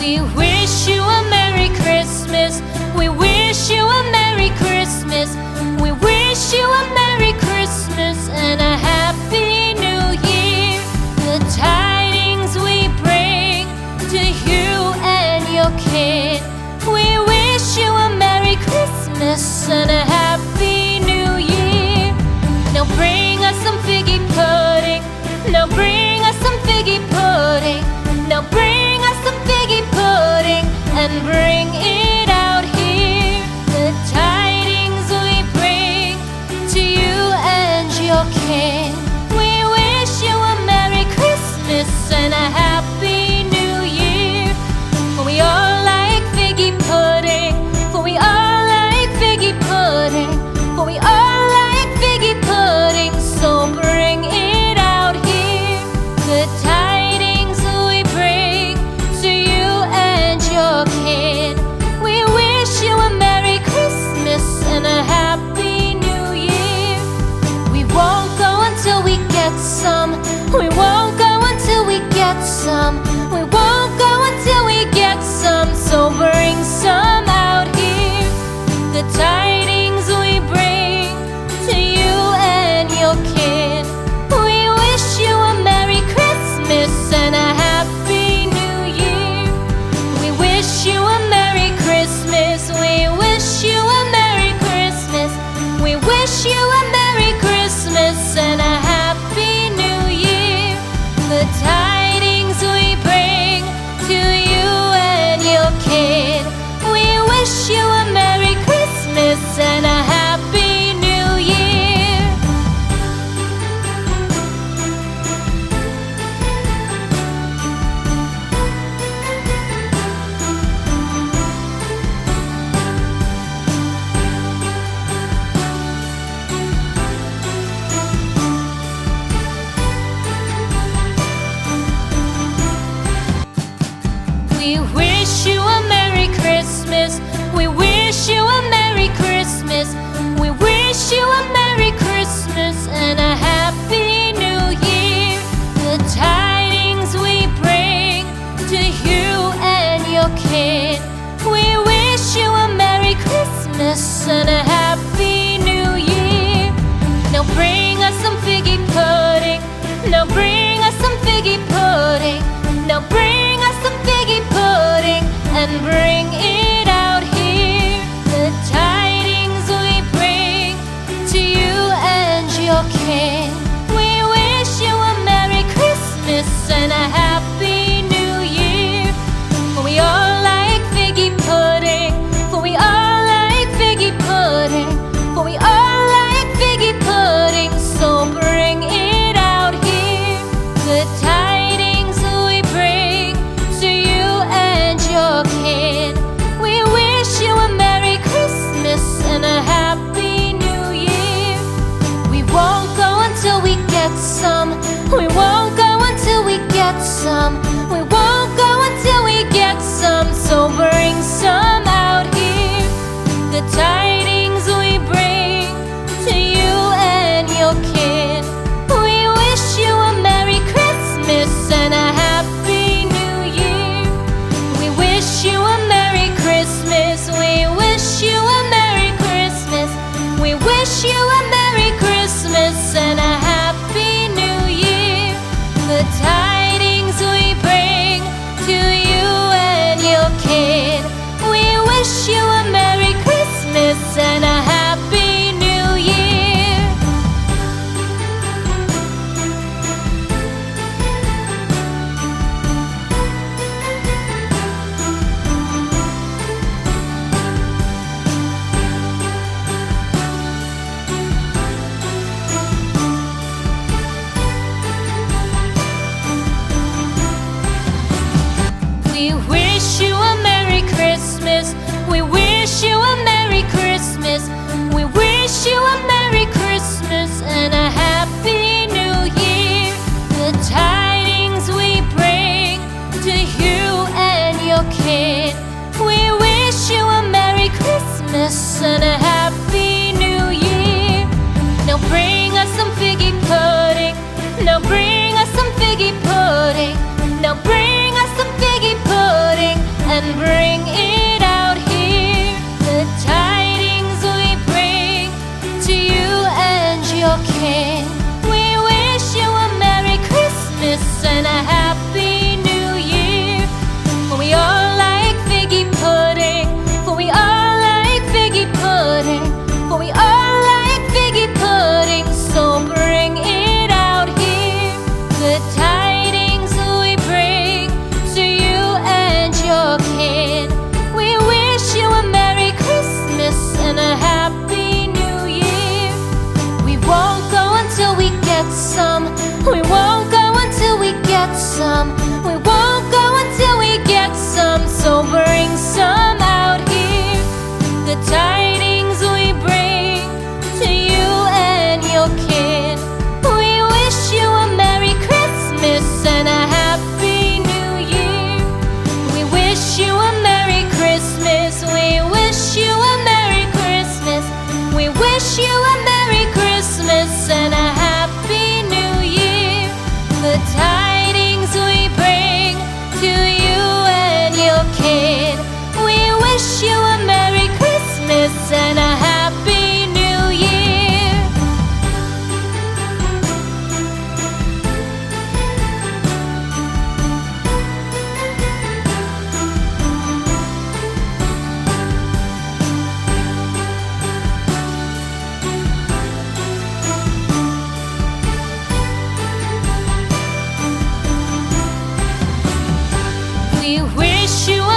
We wish you a Merry Christmas. We wish you a Merry Christmas. We wish you a Merry Christmas and a Happy New Year. The tidings we bring to you and your kid. We wish you a Merry Christmas and a Happy New Year. Now bring us some figgy pudding. Now bring us some figgy pudding. Now bring us some figgy pudding and bring it out here. The tidings we bring to you and your kin. We wish you a Merry Christmas and a Happy New Year. For we all like figgy pudding. For we all like figgy pudding. For we all like figgy pudding. So bring it out here. The tidings we bring to you and your kid. We wish you a Merry Christmas and a Happy New Year. We won't go until we get some. We won't go until we get some. We won't go until we get some. So bring some out here. The tidings we bring to you and your kid. We wish you a Merry Christmas and a Happy New Year. We wish you a Merry Christmas. We wish you a Merry Christmas. We wish you a Merry Christmas and a Happy New Year. The tidings we bring to you and your kid. We wish you a Merry Christmas and a Happy New Year. We wish you a Merry Christmas. We wish you a Merry Christmas. We wish you a Merry Christmas and a Happy New Year. The tidings we bring to you and your kid. We wish you a Merry Christmas and a Happy New Year. Now bring us some figgy pudding. Now bring us some figgy pudding. Now bring us some figgy pudding and bring it out here. The tidings we bring to you and your kin. We wish you a Merry Christmas and a Happy New Year. For we all like figgy pudding. For we all like figgy pudding. For we all like figgy pudding. So bring it out here. The tidings we bring to you and your kid. We wish you a Merry Christmas and a Happy New Year. We won't go until we get some. We won't go until we get some. We won't go until we get some. So bring some out here. The tidings we bring to you and your kid. We wish you a Merry Christmas and a Happy New Year. We wish you a Merry Christmas. We wish you a Merry Christmas. We wish you a Merry Christmas and a Happy New Year. The tidings we bring to you and your kid. We wish you a Merry Christmas and a Happy New Year. We wish you a Merry Christmas. We wish you a Merry Christmas. We wish you a Merry Christmas and a Happy New Year. The tidings we bring to you and your kid. We wish you a Merry Christmas and a Happy New Year. Now bring us some figgy pudding. Now bring us some figgy pudding. Now bring us some figgy pudding. wish you a Merry Christmas and a Happy New Year. We wish you